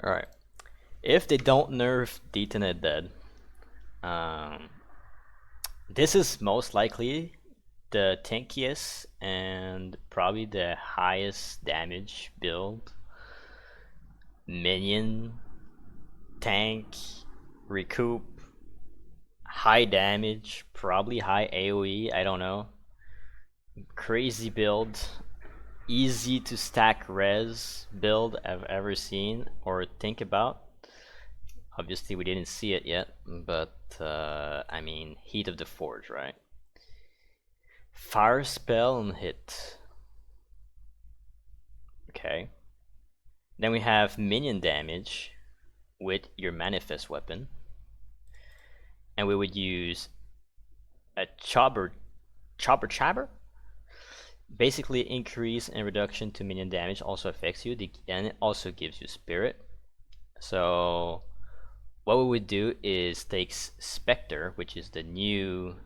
Alright. If they don't nerf Detonate Dead, this is most likely the tankiest and probably the highest damage build. Minion, tank, recoup, high damage, probably high AoE, I don't know. Crazy build, easy to stack res build I've ever seen or think about. Obviously, we didn't see it yet, but I mean, Heat of the Forge, right? Fire spell and hit. Okay. Then we have minion damage with your manifest weapon, and we would use a chopper. Basically, increase and reduction to minion damage also affects you, and it also gives you spirit. So what we would do is take Specter, which is the new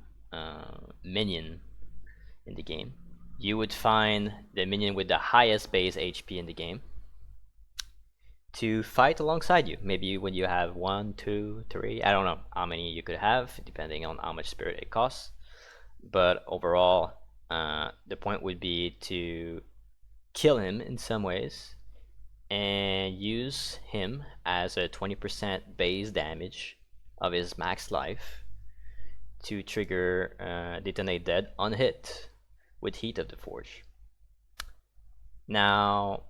minion in the game. You would find the minion with the highest base HP in the game to fight alongside you. Maybe when you have 1, 2, 3, I don't know how many you could have, depending on how much spirit it costs. But overall, the point would be to kill him in some ways and use him as a 20% base damage of his max life to trigger Detonate Dead on hit with Heat of the Forge. Now,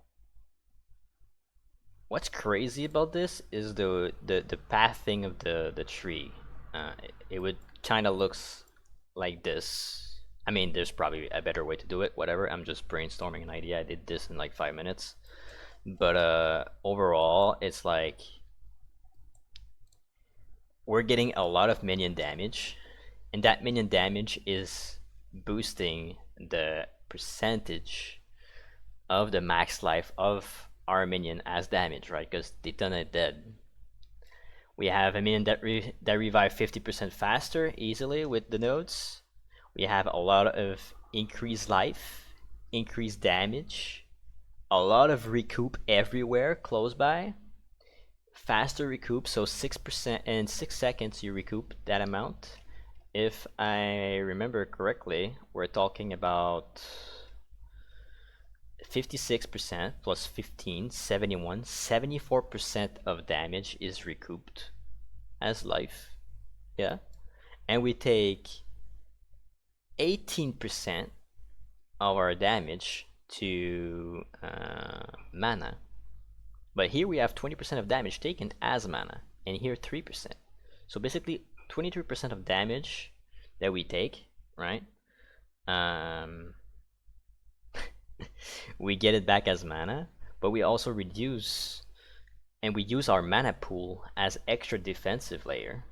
what's crazy about this is the pathing of the tree. It would kind of looks like this. I mean, there's probably a better way to do it, whatever. I'm just brainstorming an idea. I did this in like 5 minutes. But overall, it's like we're getting a lot of minion damage, and that minion damage is boosting the percentage of the max life of our minion as damage, right? Because Detonate Dead. We have a minion that revive 50% faster easily with the nodes. We have a lot of increased life, increased damage, a lot of recoup everywhere close by, faster recoup, so 6% in 6 seconds you recoup that amount. If I remember correctly, we're talking about 56% plus 15, 71, 74% of damage is recouped as life. Yeah. And we take 18% of our damage to mana. But here we have 20% of damage taken as mana, and here 3%. So basically 23% of damage that we take, right? We get it back as mana, but we also reduce, and we use our mana pool as extra defensive layer.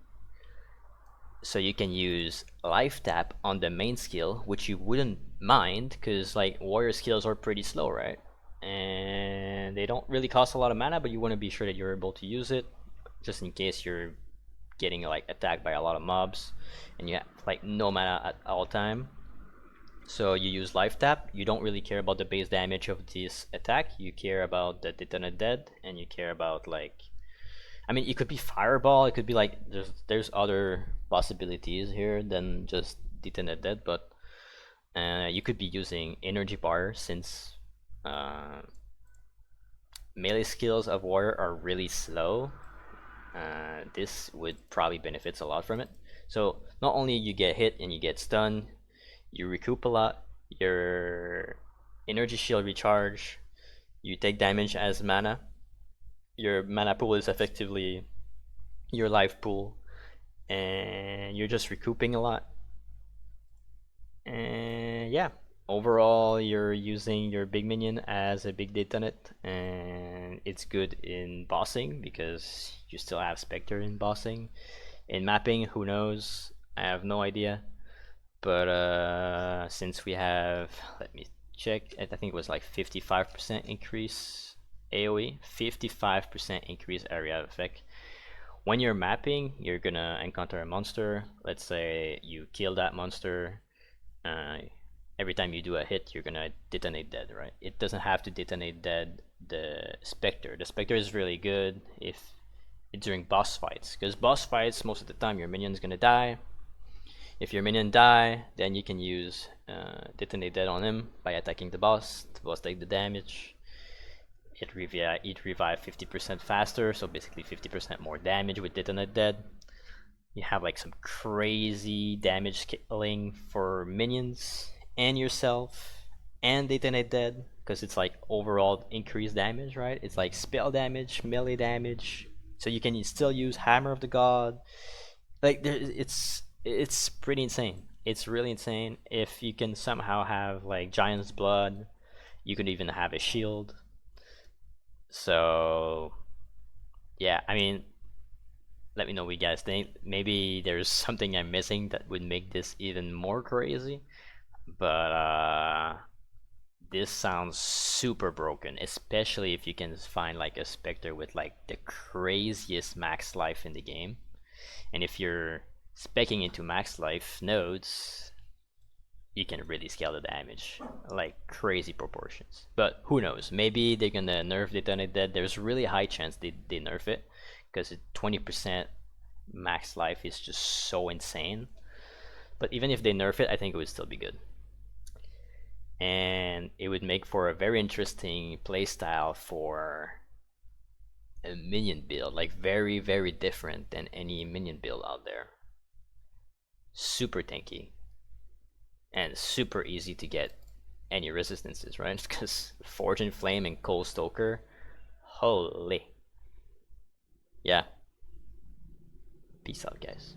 So you can use life tap on the main skill, which you wouldn't mind, because like warrior skills are pretty slow, right? And they don't really cost a lot of mana, but you want to be sure that you're able to use it, just in case you're getting like attacked by a lot of mobs, and you have like no mana at all time. So you use life tap. You don't really care about the base damage of this attack. You care about the Detonate Dead, and you care about like, I mean, it could be fireball. It could be like there's other possibilities here than just Detonate Dead, but you could be using energy bar since melee skills of warrior are really slow. This would probably benefits a lot from it. So not only you get hit and you get stunned, you recoup a lot, your energy shield recharge, you take damage as mana, your mana pool is effectively your life pool, and you're just recouping a lot. And yeah, overall you're using your big minion as a big detonate, and it's good in bossing because you still have Specter in bossing. In mapping, who knows, I have no idea. But since we have, let me check, I think it was like 55% increase AoE, 55% increase area of effect. When you're mapping, you're gonna encounter a monster. Let's say you kill that monster. Every time you do a hit, you're gonna detonate dead, right? It doesn't have to detonate dead the Specter. The Specter is really good if during boss fights, because boss fights most of the time your minion's gonna die. If your minion die, then you can use Detonate Dead on him by attacking the boss. The boss take the damage. It revive 50% faster, so basically 50% more damage with Detonate Dead. You have like some crazy damage scaling for minions and yourself and Detonate Dead, because it's like overall increased damage, right? It's like spell damage, melee damage, so you can still use Hammer of the God. Like it's pretty insane. It's really insane. If you can somehow have like Giant's Blood, you can even have a shield. So yeah, I mean, let me know what you guys think. Maybe there's something I'm missing that would make this even more crazy, but this sounds super broken, especially if you can find like a Specter with like the craziest max life in the game. And if you're specking into max life nodes, you can really scale the damage like crazy proportions. But who knows, maybe they're gonna nerf Detonate Dead. There's really high chance they nerf it, because 20% max life is just so insane. But even if they nerf it, I think it would still be good, and it would make for a very interesting playstyle for a minion build, like very very different than any minion build out there. Super tanky and super easy to get any resistances, right? Because Forge and Flame and Cold Stoker, holy. Yeah. Peace out, guys.